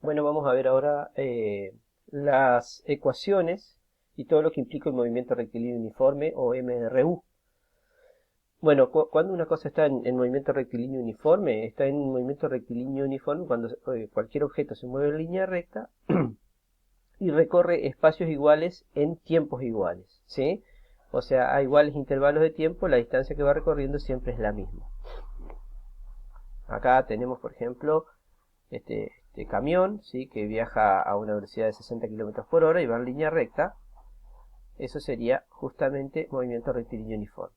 Bueno, vamos a ver ahora las ecuaciones y todo lo que implica el movimiento rectilíneo uniforme o MRU. Bueno, cuando una cosa está en movimiento rectilíneo uniforme, está en movimiento rectilíneo uniforme cuando cualquier objeto se mueve en línea recta y recorre espacios iguales en tiempos iguales, ¿sí? O sea, a iguales intervalos de tiempo, la distancia que va recorriendo siempre es la misma. Acá tenemos, por ejemplo, este camión, ¿sí? Que viaja a una velocidad de 60 km por hora y va en línea recta. Eso sería justamente movimiento rectilíneo uniforme.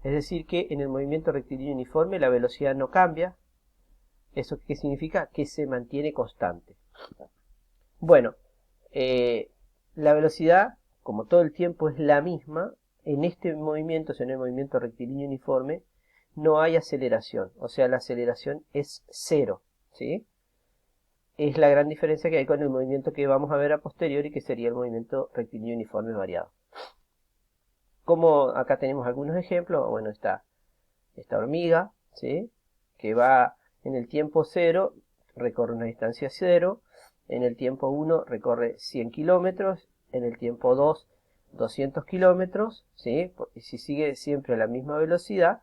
Es decir que en el movimiento rectilíneo uniforme la velocidad no cambia. ¿Eso qué significa? Que se mantiene constante. Bueno, la velocidad, como todo el tiempo es la misma, en este movimiento, en el movimiento rectilíneo uniforme, no hay aceleración. O sea, la aceleración es cero, ¿sí? Es la gran diferencia que hay con el movimiento que vamos a ver a posteriori, que sería el movimiento rectilíneo uniforme variado. Como acá tenemos algunos ejemplos, bueno, está esta hormiga, ¿sí? Que va en el tiempo 0, recorre una distancia 0, en el tiempo 1 recorre 100 kilómetros, en el tiempo 2 200 kilómetros, ¿sí? Y si sigue siempre a la misma velocidad,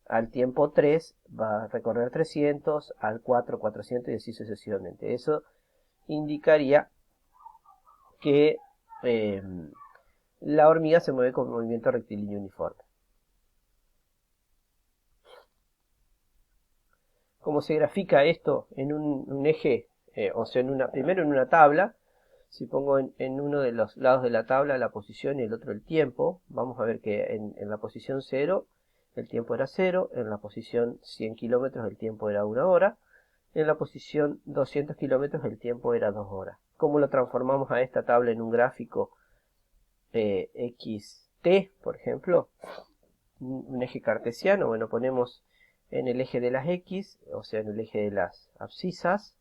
al tiempo 3 va a recorrer 300, al 4 400 y así sucesivamente. Eso indicaría que la hormiga se mueve con movimiento rectilíneo uniforme. ¿Cómo se grafica esto en un eje? O sea, primero en una tabla. Si pongo en uno de los lados de la tabla la posición y el otro el tiempo, vamos a ver que en la posición 0 el tiempo era 0, en la posición 100 kilómetros el tiempo era 1 hora, en la posición 200 kilómetros el tiempo era 2 horas. ¿Cómo lo transformamos a esta tabla en un gráfico XT, por ejemplo? Un eje cartesiano, bueno, ponemos en el eje de las X, o sea, en el eje de las abscisas,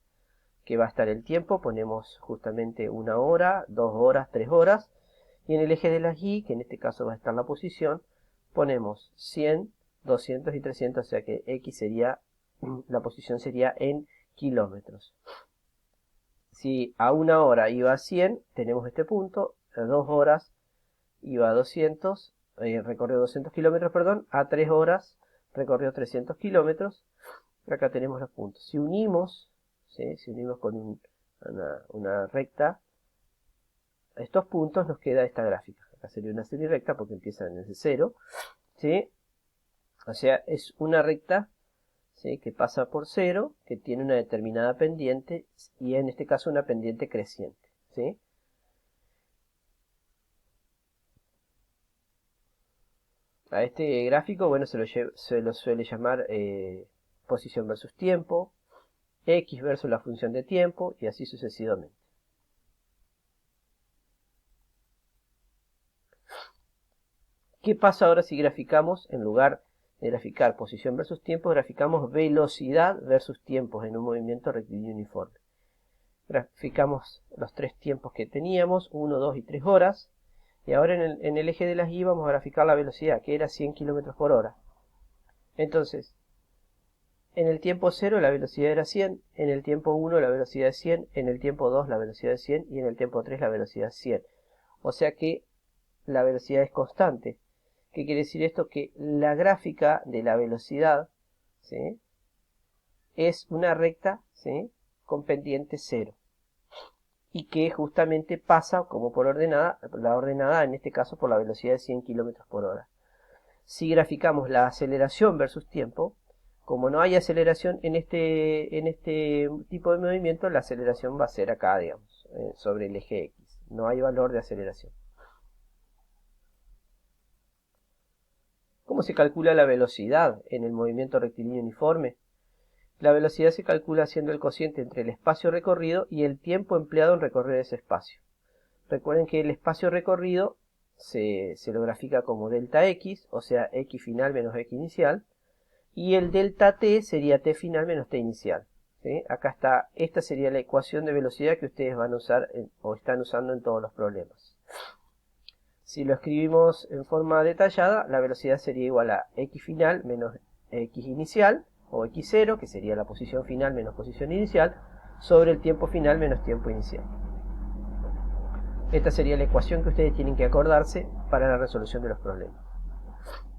que va a estar el tiempo, ponemos justamente 1 hora, 2 horas, 3 horas, y en el eje de las Y, que en este caso va a estar la posición, ponemos 100, 200 y 300, o sea que X sería, la posición sería en kilómetros. Si a 1 hora iba a 100, tenemos este punto, a 2 horas iba a 200, recorrió 200 kilómetros, perdón, a 3 horas recorrió 300 kilómetros. Acá tenemos los puntos. Si unimos, ¿sí? Si unimos con una recta, estos puntos nos queda esta gráfica. Acá sería una serie recta porque empieza desde 0, ¿sí? O sea, es una recta, ¿sí? Que pasa por 0, que tiene una determinada pendiente y en este caso una pendiente creciente, ¿sí? A este gráfico, bueno, se lo suele llamar posición versus tiempo, X versus la función de tiempo y así sucesivamente. ¿Qué pasa ahora si graficamos, en lugar de graficar posición versus tiempo, graficamos velocidad versus tiempos en un movimiento rectilíneo uniforme? Graficamos los tres tiempos que teníamos, 1, 2 y 3 horas, y ahora en el eje de las Y vamos a graficar la velocidad, que era 100 km por hora. Entonces, en el tiempo 0 la velocidad era 100, en el tiempo 1 la velocidad es 100, en el tiempo 2 la velocidad es 100 y en el tiempo 3 la velocidad es 100. O sea que la velocidad es constante. ¿Qué quiere decir esto? Que la gráfica de la velocidad, ¿sí? Es una recta, ¿sí? Con pendiente 0. Y que justamente pasa como por ordenada, la ordenada en este caso por la velocidad de 100 km por hora. Si graficamos la aceleración versus tiempo, como no hay aceleración en este tipo de movimiento, la aceleración va a ser acá, digamos, sobre el eje X. No hay valor de aceleración. ¿Cómo se calcula la velocidad en el movimiento rectilíneo uniforme? La velocidad se calcula haciendo el cociente entre el espacio recorrido y el tiempo empleado en recorrer ese espacio. Recuerden que el espacio recorrido se lo grafica como delta x, o sea, x final menos x inicial, y el delta t sería t final menos t inicial. ¿Sí? Acá está, esta sería la ecuación de velocidad que ustedes van a usar o están usando en todos los problemas. Si lo escribimos en forma detallada, la velocidad sería igual a x final menos x inicial, o x0, que sería la posición final menos posición inicial, sobre el tiempo final menos tiempo inicial. Esta sería la ecuación que ustedes tienen que acordarse para la resolución de los problemas.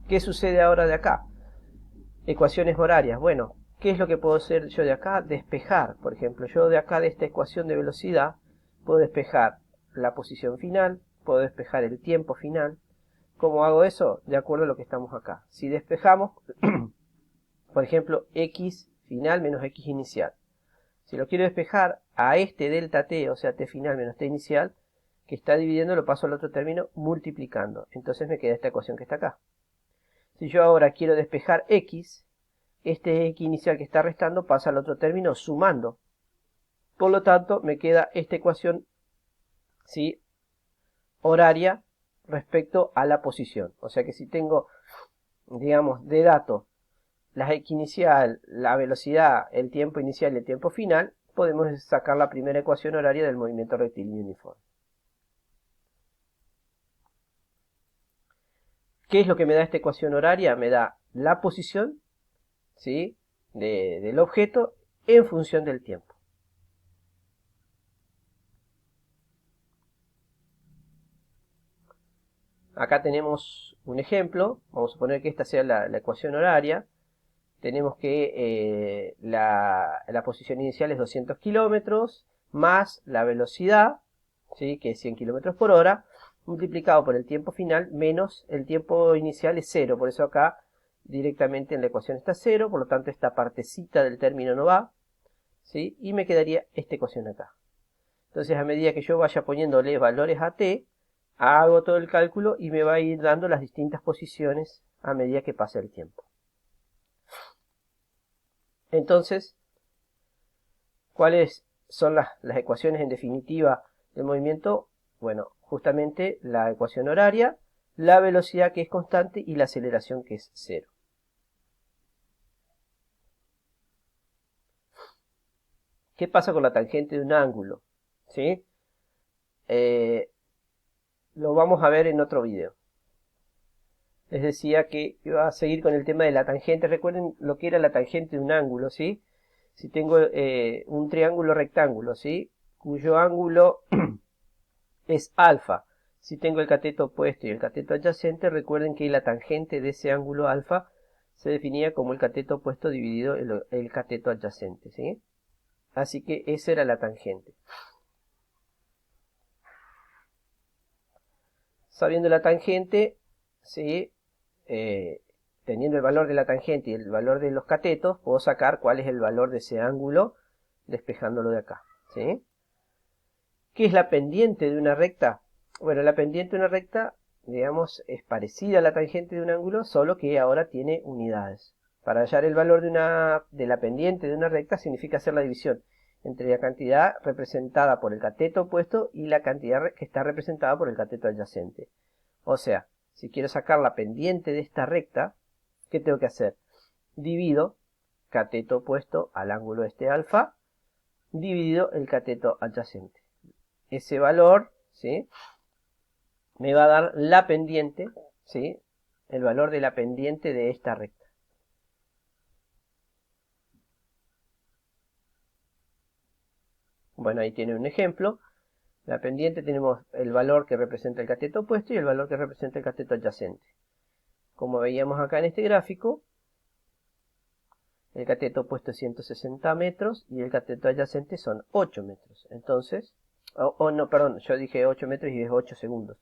¿Qué sucede ahora de acá? Ecuaciones horarias. Bueno, ¿qué es lo que puedo hacer yo de acá? Despejar. Por ejemplo, yo de acá de esta ecuación de velocidad puedo despejar la posición final, puedo despejar el tiempo final. ¿Cómo hago eso? De acuerdo a lo que estamos acá. Si despejamos, por ejemplo, x final menos x inicial. Si lo quiero despejar a este delta t, o sea, t final menos t inicial, que está dividiendo, lo paso al otro término multiplicando. Entonces me queda esta ecuación que está acá. Si yo ahora quiero despejar x, este x inicial que está restando pasa al otro término sumando. Por lo tanto, me queda esta ecuación, ¿sí?, horaria respecto a la posición. O sea que si tengo, digamos, de datos la x inicial, la velocidad, el tiempo inicial y el tiempo final, podemos sacar la primera ecuación horaria del movimiento rectilíneo uniforme. ¿Qué es lo que me da esta ecuación horaria? Me da la posición, ¿sí?, del objeto en función del tiempo. Acá tenemos un ejemplo. Vamos a suponer que esta sea la ecuación horaria. Tenemos que la posición inicial es 200 kilómetros más la velocidad, ¿sí?, que es 100 kilómetros por hora, multiplicado por el tiempo final menos el tiempo inicial es 0. Por eso acá directamente en la ecuación está 0, por lo tanto esta partecita del término no va, ¿sí?, y me quedaría esta ecuación acá. Entonces, a medida que yo vaya poniéndole valores a t, hago todo el cálculo y me va a ir dando las distintas posiciones a medida que pase el tiempo. Entonces, ¿cuáles son las ecuaciones en definitiva del movimiento? Bueno, justamente la ecuación horaria, la velocidad que es constante y la aceleración que es 0. ¿Qué pasa con la tangente de un ángulo? ¿Sí? Lo vamos a ver en otro video. Les decía que iba a seguir con el tema de la tangente. Recuerden lo que era la tangente de un ángulo, ¿sí? Si tengo un triángulo rectángulo, ¿sí?, cuyo ángulo es alfa. Si tengo el cateto opuesto y el cateto adyacente, recuerden que la tangente de ese ángulo alfa se definía como el cateto opuesto dividido el cateto adyacente, ¿sí? Así que esa era la tangente. Sabiendo la tangente, ¿sí?, teniendo el valor de la tangente y el valor de los catetos, puedo sacar cuál es el valor de ese ángulo despejándolo de acá, ¿sí? ¿Qué es la pendiente de una recta? Bueno, la pendiente de una recta, digamos, es parecida a la tangente de un ángulo, solo que ahora tiene unidades. Para hallar el valor de la pendiente de una recta significa hacer la división entre la cantidad representada por el cateto opuesto y la cantidad que está representada por el cateto adyacente. O sea, si quiero sacar la pendiente de esta recta, ¿qué tengo que hacer? Divido cateto opuesto al ángulo este alfa, dividido el cateto adyacente. Ese valor, ¿sí?, me va a dar la pendiente, ¿sí?, el valor de la pendiente de esta recta. Bueno, ahí tiene un ejemplo. La pendiente tenemos el valor que representa el cateto opuesto y el valor que representa el cateto adyacente. Como veíamos acá en este gráfico, el cateto opuesto es 160 metros y el cateto adyacente son 8 metros. Entonces, no, perdón, yo dije 8 metros y es 8 segundos.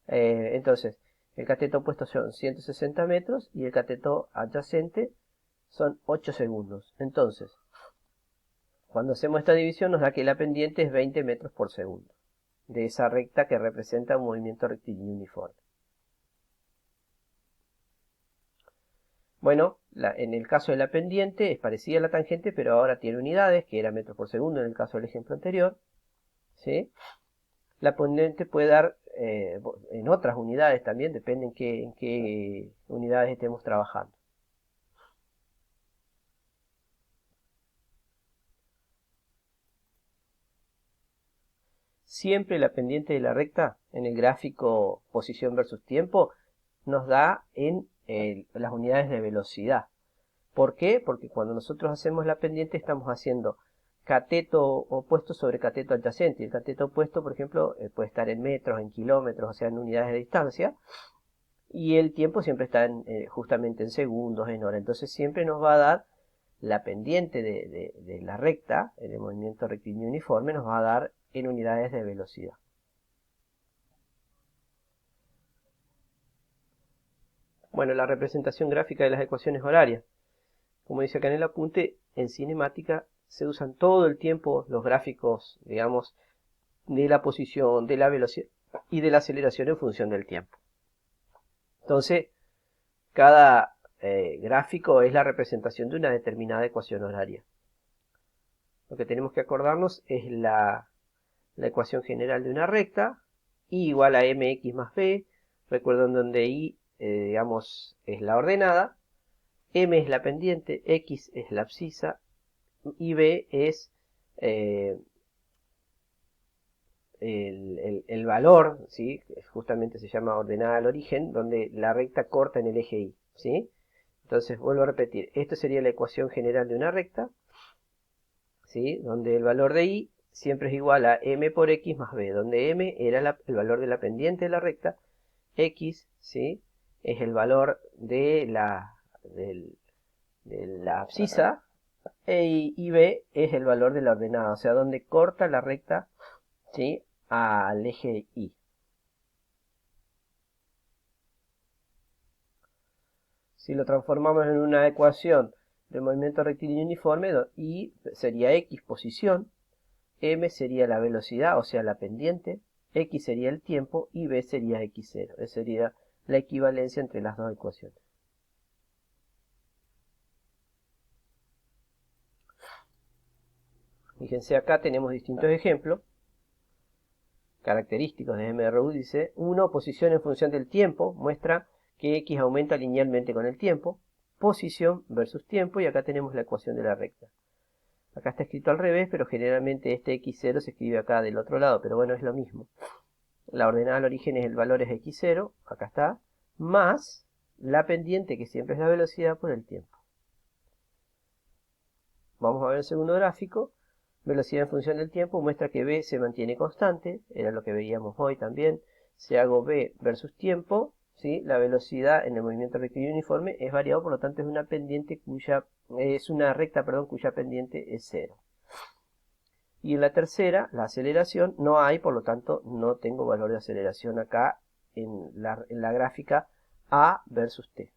Entonces, el cateto opuesto son 160 metros y el cateto adyacente son 8 segundos. Entonces, cuando hacemos esta división nos da que la pendiente es 20 metros por segundo de esa recta que representa un movimiento rectilíneo uniforme. Bueno, en el caso de la pendiente es parecida a la tangente, pero ahora tiene unidades, que era metros por segundo en el caso del ejemplo anterior, ¿sí? La pendiente puede dar en otras unidades también, depende en qué unidades estemos trabajando. Siempre la pendiente de la recta en el gráfico posición versus tiempo nos da en las unidades de velocidad. ¿Por qué? Porque cuando nosotros hacemos la pendiente estamos haciendo cateto opuesto sobre cateto adyacente. El cateto opuesto, por ejemplo, puede estar en metros, en kilómetros, o sea, en unidades de distancia. Y el tiempo siempre está justamente en segundos, en horas. Entonces siempre nos va a dar la pendiente de la recta, el movimiento rectilíneo uniforme, nos va a dar en unidades de velocidad. Bueno, la representación gráfica de las ecuaciones horarias. Como dice acá en el apunte, en cinemática se usan todo el tiempo los gráficos, digamos, de la posición, de la velocidad y de la aceleración en función del tiempo. Entonces, cada gráfico es la representación de una determinada ecuación horaria. Lo que tenemos que acordarnos es la ecuación general de una recta, y igual a mx más b, recuerden donde y, digamos, es la ordenada, m es la pendiente, x es la abscisa, y b es el valor, ¿sí? Justamente se llama ordenada al origen, donde la recta corta en el eje y, ¿sí? Entonces vuelvo a repetir, esto sería la ecuación general de una recta, ¿sí? Donde el valor de y siempre es igual a m por x más b, donde m era el valor de la pendiente de la recta, x, ¿sí? Es el valor de la abscisa, y b es el valor de la ordenada, o sea, donde corta la recta, ¿sí? Al eje y. Si lo transformamos en una ecuación de movimiento rectilíneo uniforme, y sería x posición, m sería la velocidad, o sea, la pendiente, x sería el tiempo y b sería x0. Esa sería la equivalencia entre las dos ecuaciones. Fíjense, acá tenemos distintos ejemplos característicos de MRU. Dice, 1, posición en función del tiempo, muestra que x aumenta linealmente con el tiempo, posición versus tiempo, y acá tenemos la ecuación de la recta. Acá está escrito al revés, pero generalmente este x0 se escribe acá del otro lado, pero bueno, es lo mismo. La ordenada al origen es el valor es x0, acá está, más la pendiente, que siempre es la velocidad, por el tiempo. Vamos a ver el segundo gráfico. Velocidad en función del tiempo muestra que b se mantiene constante, era lo que veíamos hoy también. Si hago b versus tiempo, ¿sí? La velocidad en el movimiento rectilíneo uniforme es variado, por lo tanto es una pendiente una recta, cuya pendiente es 0. Y en la tercera, la aceleración, no hay, por lo tanto no tengo valor de aceleración acá en la gráfica a versus t.